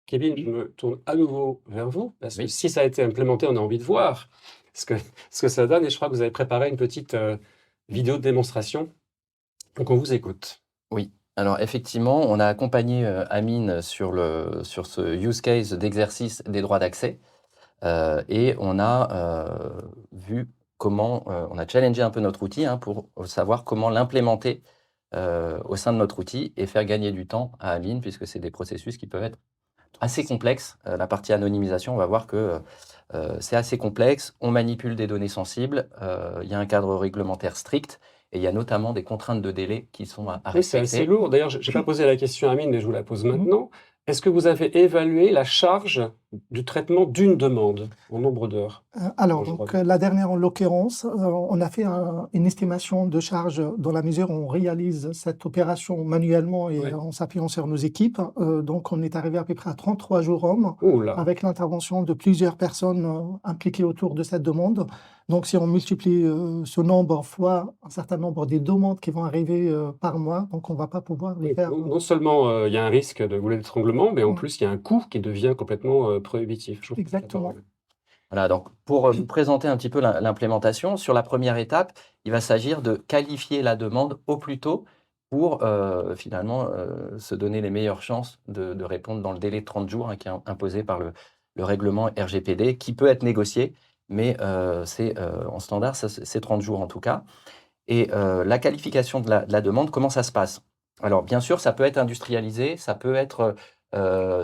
Kevin, je me tourne à nouveau vers vous, parce que Oui, si ça a été implémenté, on a envie de voir ce que, ce que ça donne, et je crois que vous avez préparé une petite vidéo de démonstration, donc on vous écoute. oui. Alors effectivement, on a accompagné, Amine sur ce use case d'exercice des droits d'accès, et on a, vu comment, on a challengé un peu notre outil, hein, pour savoir comment l'implémenter, au sein de notre outil et faire gagner du temps à Amine puisque c'est des processus qui peuvent être assez complexes. La partie anonymisation, on va voir que, c'est assez complexe. On manipule des données sensibles, il y a un cadre réglementaire strict et il y a notamment des contraintes de délai qui sont à Oui, c'est assez respecter. lourd. D'ailleurs, je n'ai pas posé la question à Amine, mais je vous la pose Mmh. maintenant. Est-ce que vous avez évalué la charge du traitement d'une demande en nombre d'heures Alors donc, aujourd'hui? la dernière en l'occurrence, on a fait une estimation de charge dans la mesure où on réalise cette opération manuellement et Ouais. en s'appuyant sur nos équipes. Donc on est arrivé à peu près à 33 jours hommes, Ouh là, avec l'intervention de plusieurs personnes, impliquées autour de cette demande. Donc si on multiplie, ce nombre fois un certain nombre des demandes qui vont arriver, par mois, donc on va pas pouvoir les oui. faire, Non seulement il y a un risque de goulot d'étranglement, mais en mmh, plus il y a un coût qui devient complètement prohibitif. Je vous passe la exactement. parole. Voilà, donc pour, vous présenter un petit peu l'implémentation, sur la première étape, il va s'agir de qualifier la demande au plus tôt pour, finalement, se donner les meilleures chances de répondre dans le délai de 30 jours, hein, qui est imposé par le règlement RGPD, qui peut être négocié, mais c'est, en standard, ça c'est 30 jours en tout cas. Et la qualification de la demande, comment ça se passe? Alors bien sûr, ça peut être industrialisé, ça peut être,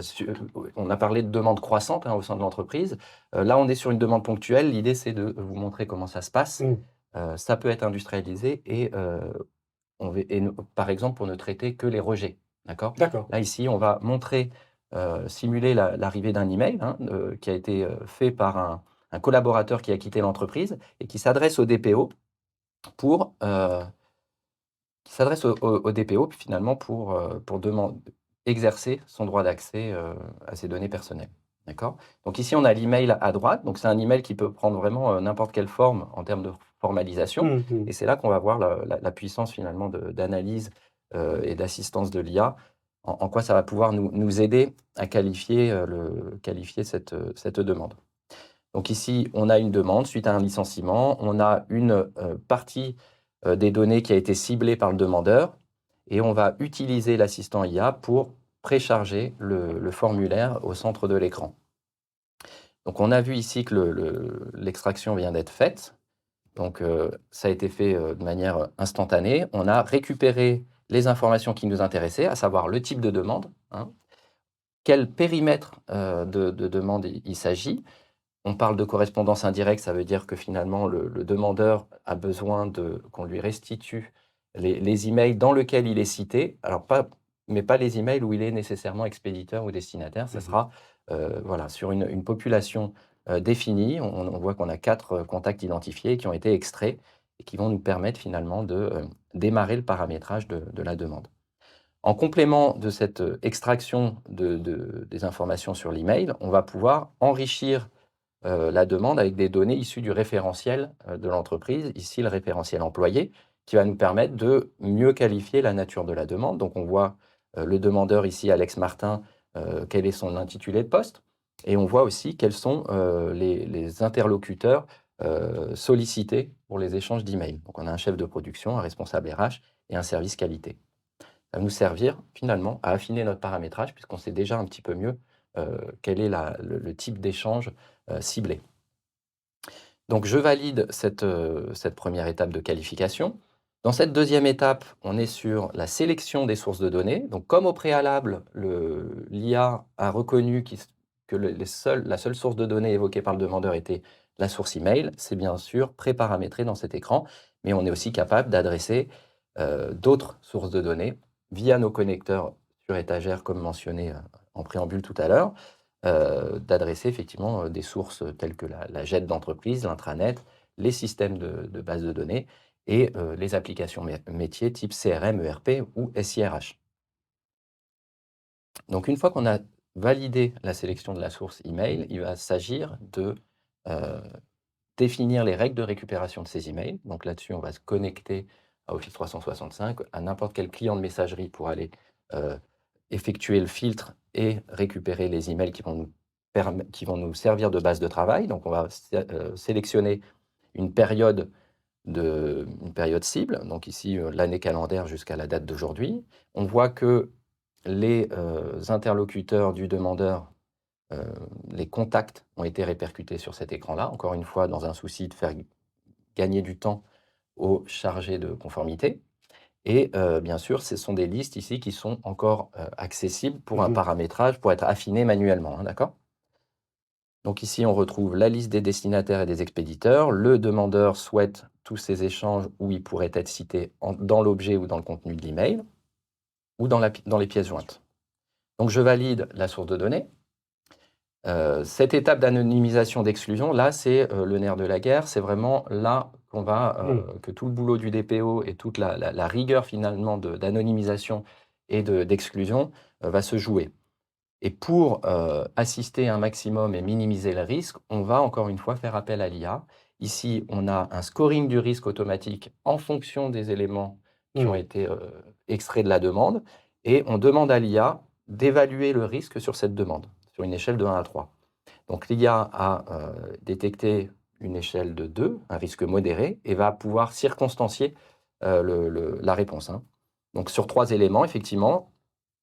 su on a parlé de demande croissante, hein, au sein de l'entreprise. Là, on est sur une demande ponctuelle. L'idée, c'est de vous montrer comment ça se passe. Mmh. Ça peut être industrialisé et par exemple, pour ne traiter que les rejets, d'accord? D'accord. Là, ici, on va montrer, simuler l'arrivée d'un email, hein, qui a été, fait par un collaborateur qui a quitté l'entreprise et qui s'adresse au DPO pour, qui s'adresse au DPO puis finalement pour exercer son droit d'accès, à ses données personnelles. D'accord? Donc ici, on a l'email à droite, donc c'est un email qui peut prendre vraiment, n'importe quelle forme en termes de formalisation Mmh mh. et c'est là qu'on va voir la puissance finalement d'analyse, et d'assistance de l'IA, en quoi ça va pouvoir nous aider à qualifier cette demande. Donc ici, on a une demande suite à un licenciement, on a une, partie, des données qui a été ciblée par le demandeur et on va utiliser l'assistant IA pour précharger le formulaire au centre de l'écran. Donc on a vu ici que l'extraction vient d'être faite, donc ça a été fait, de manière instantanée. On a récupéré les informations qui nous intéressaient, à savoir le type de demande, hein, quel périmètre, de demande il s'agit. On parle de correspondance indirecte, ça veut dire que finalement le demandeur a besoin qu'on lui restitue les emails dans lesquels il est cité. Alors pas les emails où il est nécessairement expéditeur ou destinataire. Ça Mmh. sera, voilà, sur une population, définie. On voit qu'on a 4 contacts identifiés qui ont été extraits et qui vont nous permettre finalement de, démarrer le paramétrage de la demande. En complément de cette, extraction des informations sur l'email, on va pouvoir enrichir la demande avec des données issues du référentiel, de l'entreprise, ici le référentiel employé, qui va nous permettre de mieux qualifier la nature de la demande. Donc on voit, le demandeur ici, Alex Martin, quel est son intitulé de poste et on voit aussi quels sont, les interlocuteurs, sollicités pour les échanges d'emails. Donc on a un chef de production, un responsable RH et un service qualité. Ça va nous servir finalement à affiner notre paramétrage puisqu'on sait déjà un petit peu mieux, quel est le type d'échange, ciblé. Donc je valide cette première étape de qualification. Dans cette deuxième étape, on est sur la sélection des sources de données. Donc comme au préalable, l'IA a reconnu que la seule source de données évoquée par le demandeur était la source email, c'est bien sûr préparamétré dans cet écran, mais on est aussi capable d'adresser, d'autres sources de données via nos connecteurs sur étagère comme mentionné, en préambule tout à l'heure, d'adresser effectivement, des sources telles que la JET d'entreprise, l'intranet, les systèmes de base de données et les applications métiers type CRM, ERP ou SIRH. Donc une fois qu'on a validé la sélection de la source email, il va s'agir de, heu, définir les règles de récupération de ces emails. Donc là-dessus, on va se connecter à Office 365, à n'importe quel client de messagerie pour aller, heu, effectuer le filtre et récupérer les emails qui vont nous servir de base de travail. Donc, on va sélectionner une période cible, donc ici l'année calendaire jusqu'à la date d'aujourd'hui. On voit que les interlocuteurs du demandeur, les contacts ont été répercutés sur cet écran-là, encore une fois dans un souci de faire gagner du temps aux chargés de conformité. Et bien sûr, ce sont des listes ici qui sont encore accessibles pour un paramétrage, pour être affinées manuellement, hein, d'accord? Donc ici, on retrouve la liste des destinataires et des expéditeurs. Le demandeur souhaite tous ces échanges où ils pourraient être cités dans l'objet ou dans le contenu de l'email ou dans les pièces jointes. Donc je valide la source de données. Cette étape d'anonymisation d'exclusion, là, c'est le nerf de la guerre. C'est vraiment là que tout le boulot du DPO et toute la rigueur finalement d'anonymisation et d'exclusion va se jouer. Et pour assister un maximum et minimiser le risque, on va encore une fois faire appel à l'IA. Ici, on a un scoring du risque automatique en fonction des éléments qui ont été extraits de la demande. Et on demande à l'IA d'évaluer le risque sur cette demande, sur une échelle de 1 à 3. Donc l'IA a détecté une échelle de 2, un risque modéré, et va pouvoir circonstancier la réponse, hein. Donc sur 3 éléments, effectivement,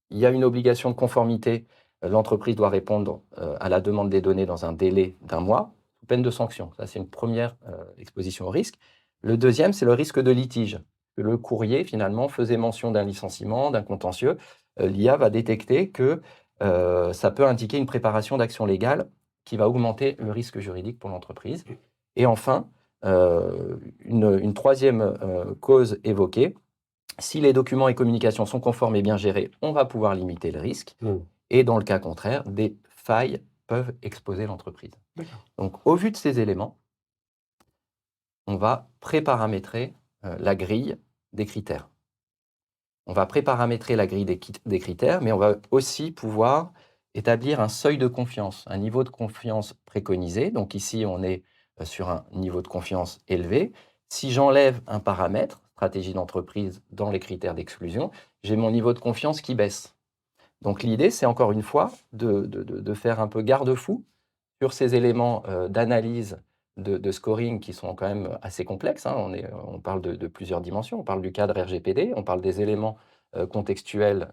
il y a une obligation de conformité. L'entreprise doit répondre à la demande des données dans un délai d'1 mois, sous peine de sanction. Ça, c'est une première exposition au risque. Le deuxième, c'est le risque de litige. Le courrier, finalement, faisait mention d'un licenciement, d'un contentieux. L'IA va détecter que ça peut indiquer une préparation d'action légale qui va augmenter le risque juridique pour l'entreprise. Et enfin, une troisième cause évoquée, si les documents et communications sont conformes et bien gérés, on va pouvoir limiter le risque. Et dans le cas contraire, des failles peuvent exposer l'entreprise. Donc, au vu de ces éléments, on va préparamétrer la grille des critères. On va préparamétrer la grille des critères, mais on va aussi pouvoir établir un seuil de confiance, un niveau de confiance préconisé. Donc ici, on est sur un niveau de confiance élevé. Si j'enlève un paramètre, stratégie d'entreprise, dans les critères d'exclusion, j'ai mon niveau de confiance qui baisse. Donc l'idée, c'est encore une fois de faire un peu garde-fou sur ces éléments d'analyse, de scoring qui sont quand même assez complexes, hein. On parle de plusieurs dimensions. On parle du cadre RGPD, on parle des éléments contextuels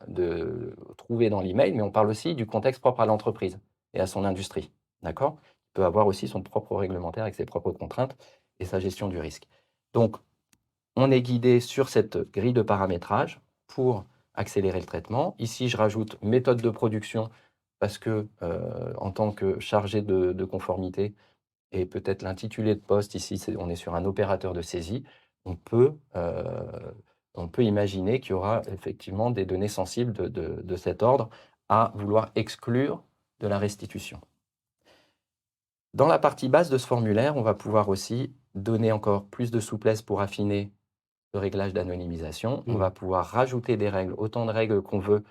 trouvés dans l'email, mais on parle aussi du contexte propre à l'entreprise et à son industrie. D'accord? Il peut avoir aussi son propre réglementaire avec ses propres contraintes et sa gestion du risque. Donc, on est guidé sur cette grille de paramétrage pour accélérer le traitement. Ici, je rajoute méthode de production parce que, en tant que chargé de conformité et peut-être l'intitulé de poste, ici, on est sur un opérateur de saisie, on peut imaginer qu'il y aura effectivement des données sensibles de cet ordre à vouloir exclure de la restitution. Dans la partie basse de ce formulaire, on va pouvoir aussi donner encore plus de souplesse pour affiner le réglage d'anonymisation. On va pouvoir rajouter des règles, autant de règles qu'on veut,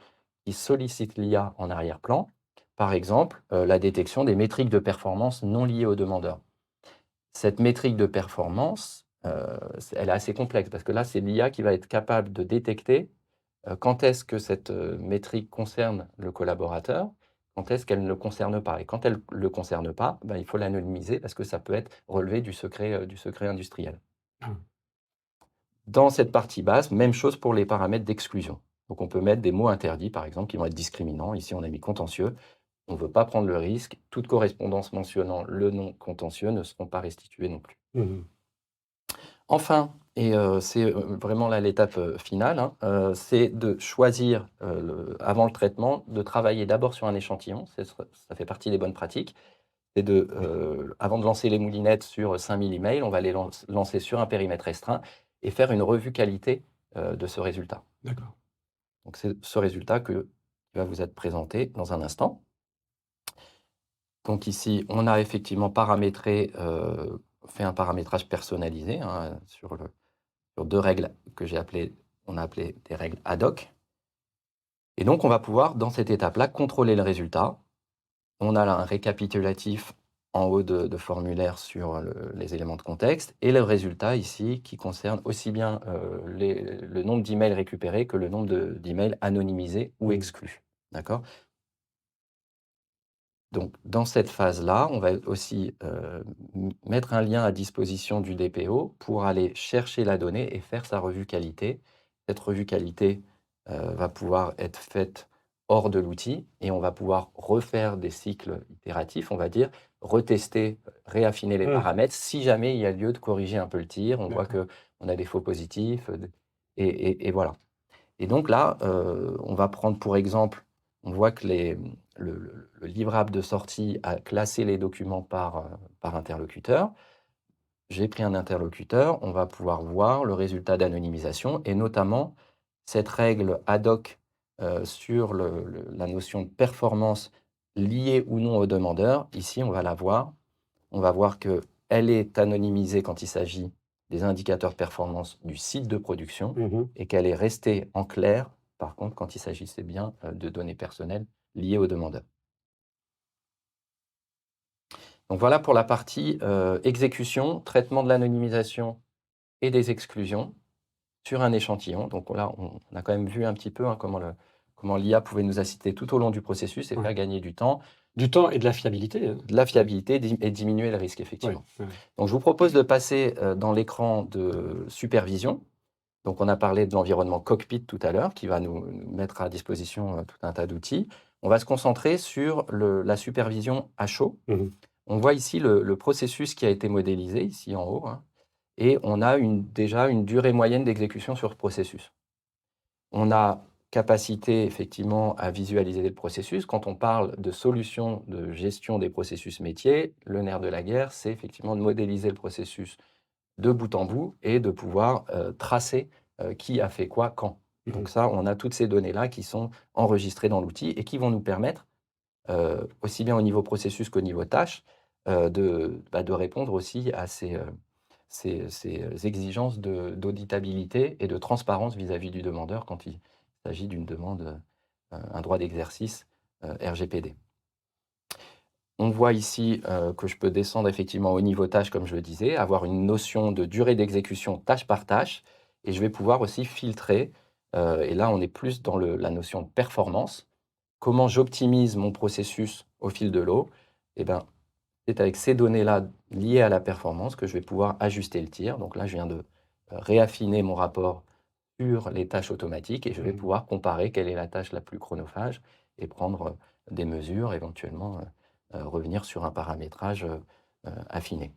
qui sollicitent l'IA en arrière-plan. Par exemple, la détection des métriques de performance non liées au demandeur. Cette métrique de performance, elle est assez complexe parce que là, c'est l'IA qui va être capable de détecter quand est-ce que cette métrique concerne le collaborateur, quand est-ce qu'elle ne le concerne pas. Et quand elle ne le concerne pas, il faut l'anonymiser parce que ça peut être relevé du secret industriel. Dans cette partie basse, même chose pour les paramètres d'exclusion. Donc on peut mettre des mots interdits, par exemple, qui vont être discriminants. Ici, on a mis contentieux. On ne veut pas prendre le risque. Toute correspondance mentionnant le nom contentieux ne seront pas restituées non plus. Enfin, et c'est vraiment là l'étape finale, hein, c'est de choisir, avant le traitement, de travailler d'abord sur un échantillon. Ça fait partie des bonnes pratiques. C'est avant de lancer les moulinettes sur 5000 emails, on va les lancer sur un périmètre restreint et faire une revue qualité de ce résultat. D'accord. Donc c'est ce résultat qui va vous être présenté dans un instant. Donc ici, on a effectivement paramétré, fait un paramétrage personnalisé, hein, sur 2 règles que on a appelé des règles ad hoc. Et donc on va pouvoir, dans cette étape-là, contrôler le résultat. On a là un récapitulatif en haut de formulaire sur les éléments de contexte et le résultat ici qui concerne aussi bien le nombre d'emails récupérés que le nombre d'emails anonymisés ou exclus. D'accord? Donc, dans cette phase-là, on va aussi mettre un lien à disposition du DPO pour aller chercher la donnée et faire sa revue qualité. Cette revue qualité va pouvoir être faite hors de l'outil et on va pouvoir refaire des cycles itératifs, on va dire, retester, réaffiner les Mmh, paramètres si jamais il y a lieu de corriger un peu le tir, on voit d'accord. qu'on a des faux positifs, et voilà. Et donc là, on va prendre pour exemple, on voit que le livrable de sortie a classé les documents par interlocuteur. J'ai pris un interlocuteur, on va pouvoir voir le résultat d'anonymisation et notamment cette règle ad hoc, sur la notion de performance liée ou non au demandeur. Ici, on va la voir. On va voir qu'elle est anonymisée quand il s'agit des indicateurs de performance du site de production Mmh. et qu'elle est restée en clair, par contre, quand il s'agissait bien de données personnelles liées au demandeur. Donc voilà pour la partie exécution, traitement de l'anonymisation et des exclusions sur un échantillon. Donc là, on a quand même vu un petit peu, hein, comment l'IA pouvait nous assister tout au long du processus et Ouais. faire gagner du temps, Du temps et de la fiabilité, hein. de la fiabilité et diminuer le risque, Ouais, effectivement. ouais. Donc je vous propose de passer dans l'écran de supervision. Donc on a parlé de l'environnement cockpit tout à l'heure, qui va nous mettre à disposition tout un tas d'outils. On va se concentrer sur la supervision à chaud. Mmh. On voit ici le processus qui a été modélisé, ici en haut, hein, et on a déjà une durée moyenne d'exécution sur ce processus. On a capacité effectivement à visualiser le processus. Quand on parle de solutions de gestion des processus métiers, le nerf de la guerre, c'est effectivement de modéliser le processus de bout en bout et de pouvoir tracer qui a fait quoi, quand. Mmh. Donc ça, on a toutes ces données-là qui sont enregistrées dans l'outil et qui vont nous permettre, aussi bien au niveau processus qu'au niveau tâche, de répondre aussi à ces exigences d'auditabilité et de transparence vis-à-vis du demandeur quand il s'agit d'une demande, un droit d'exercice RGPD. On voit ici que je peux descendre effectivement au niveau tâche, comme je le disais, avoir une notion de durée d'exécution tâche par tâche, et je vais pouvoir aussi filtrer, et là on est plus dans la notion de performance. Comment j'optimise mon processus au fil de l'eau? Eh ben, c'est avec ces données-là liées à la performance que je vais pouvoir ajuster le tir. Donc là, je viens de réaffiner mon rapport sur les tâches automatiques et je vais Mmh. pouvoir comparer quelle est la tâche la plus chronophage et prendre des mesures, éventuellement revenir sur un paramétrage affiné.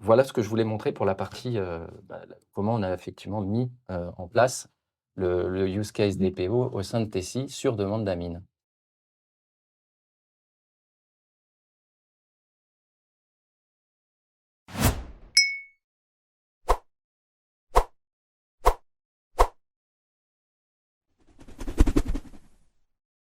Voilà ce que je voulais montrer pour la partie comment on a effectivement mis en place le use case DPO au sein de Tessie sur demande d'Amine.